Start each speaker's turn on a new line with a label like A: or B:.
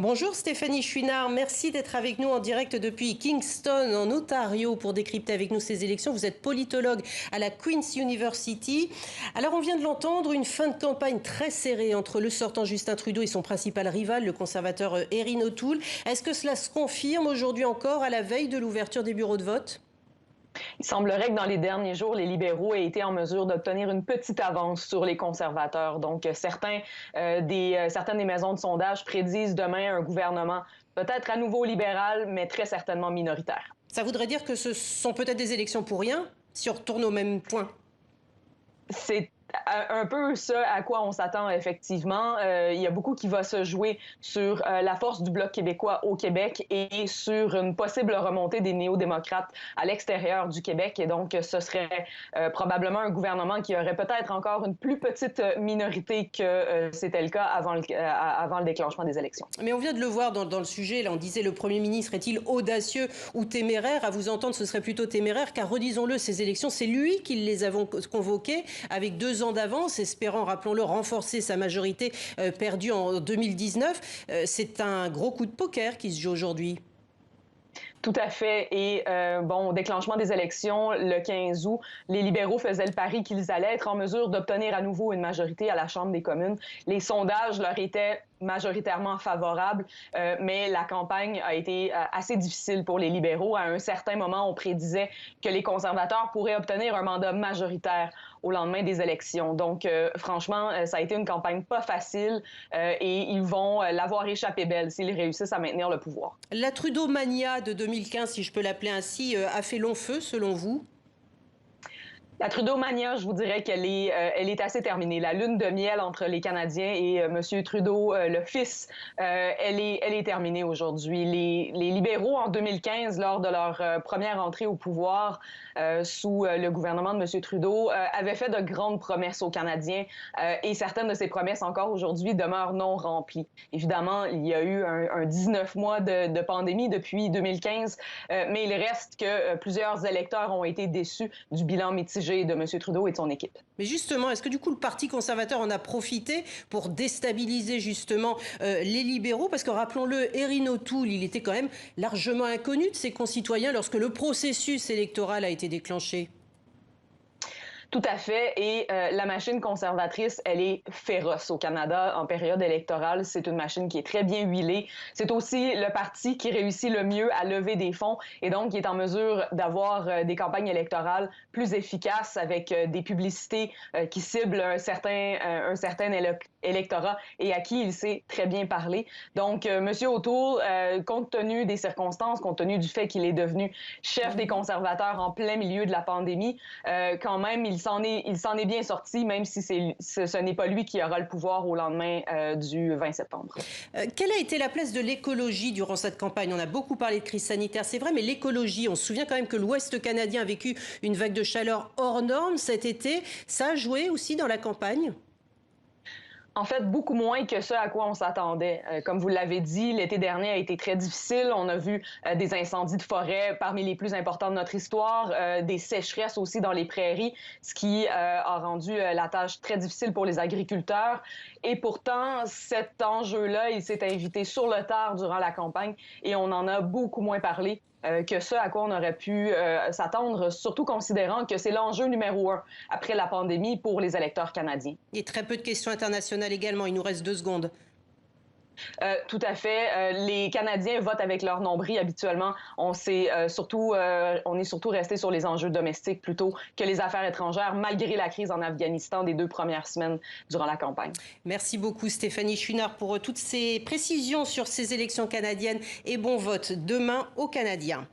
A: Bonjour Stéphanie Chouinard, merci d'être avec nous en direct depuis Kingston en Ontario pour décrypter avec nous ces élections. Vous êtes politologue à la Queen's University. Alors on vient de l'entendre, une fin de campagne très serrée entre le sortant Justin Trudeau et son principal rival, le conservateur Erin O'Toole. Est-ce que cela se confirme aujourd'hui encore à la veille de l'ouverture des bureaux de vote ?
B: Il semblerait que dans les derniers jours, les libéraux aient été en mesure d'obtenir une petite avance sur les conservateurs. Donc, certaines des maisons de sondage prédisent demain un gouvernement peut-être à nouveau libéral, mais très certainement minoritaire.
A: Ça voudrait dire que ce sont peut-être des élections pour rien, si on retourne au même point.
B: C'est un peu ça à quoi on s'attend effectivement. Il y a beaucoup qui va se jouer sur la force du Bloc québécois au Québec et sur une possible remontée des néo-démocrates à l'extérieur du Québec. Et donc, ce serait probablement un gouvernement qui aurait peut-être encore une plus petite minorité que c'était le cas avant le déclenchement des élections.
A: Mais on vient de le voir dans le sujet. Là, on disait le Premier ministre est-il audacieux ou téméraire ? À vous entendre, ce serait plutôt téméraire, car redisons-le, ces élections, c'est lui qui les a convoquées avec 2 ans d'avance, espérant, rappelons-le, renforcer sa majorité perdue en 2019. C'est un gros coup de poker qui se joue aujourd'hui.
B: Tout à fait. Et au déclenchement des élections, le 15 août, les libéraux faisaient le pari qu'ils allaient être en mesure d'obtenir à nouveau une majorité à la Chambre des communes. Les sondages leur étaient majoritairement favorables, mais la campagne a été assez difficile pour les libéraux. À un certain moment, on prédisait que les conservateurs pourraient obtenir un mandat majoritaire au lendemain des élections. Donc, franchement, ça a été une campagne pas facile et ils vont l'avoir échappé belle s'ils réussissent à maintenir le pouvoir.
A: La Trudeau-mania de 2015, si je peux l'appeler ainsi, a fait long feu, selon vous ?
B: La Trudeau-mania, je vous dirais qu'elle est assez terminée. La lune de miel entre les Canadiens et M. Trudeau, le fils, elle est terminée aujourd'hui. Les libéraux, en 2015, lors de leur première entrée au pouvoir sous le gouvernement de M. Trudeau, avaient fait de grandes promesses aux Canadiens et certaines de ces promesses, encore aujourd'hui, demeurent non remplies. Évidemment, il y a eu un 19 mois de pandémie depuis 2015, mais il reste que plusieurs électeurs ont été déçus du bilan mitigé de M. Trudeau et de son équipe.
A: Mais justement, est-ce que du coup le Parti conservateur en a profité pour déstabiliser justement les libéraux ? Parce que rappelons-le, Erin O'Toole, il était quand même largement inconnu de ses concitoyens lorsque le processus électoral a été déclenché.
B: Tout à fait. Et la machine conservatrice, elle est féroce au Canada en période électorale. C'est une machine qui est très bien huilée. C'est aussi le parti qui réussit le mieux à lever des fonds et donc qui est en mesure d'avoir des campagnes électorales plus efficaces avec des publicités qui ciblent un certain électorat et à qui il sait très bien parler. Donc, M. O'Toole, compte tenu des circonstances, compte tenu du fait qu'il est devenu chef des conservateurs en plein milieu de la pandémie, quand même, il s'en est bien sorti, même si ce n'est pas lui qui aura le pouvoir au lendemain du 20 septembre.
A: Quelle a été la place de l'écologie durant cette campagne ? On a beaucoup parlé de crise sanitaire, c'est vrai, mais l'écologie, on se souvient quand même que l'Ouest canadien a vécu une vague de chaleur hors norme cet été. Ça a joué aussi dans la campagne ?
B: En fait, beaucoup moins que ce à quoi on s'attendait. Comme vous l'avez dit, l'été dernier a été très difficile. On a vu des incendies de forêt parmi les plus importants de notre histoire, des sécheresses aussi dans les prairies, ce qui a rendu la tâche très difficile pour les agriculteurs. Et pourtant, cet enjeu-là, il s'est invité sur le tard durant la campagne et on en a beaucoup moins parlé que ce à quoi on aurait pu s'attendre, surtout considérant que c'est l'enjeu numéro 1 après la pandémie pour les électeurs canadiens.
A: Et très peu de questions internationales également, il nous reste 2 secondes.
B: Tout à fait. Les Canadiens votent avec leur nombril habituellement. On est surtout resté sur les enjeux domestiques plutôt que les affaires étrangères, malgré la crise en Afghanistan des 2 premières semaines durant la campagne.
A: Merci beaucoup Stéphanie Chouinard pour toutes ces précisions sur ces élections canadiennes et bon vote demain aux Canadiens.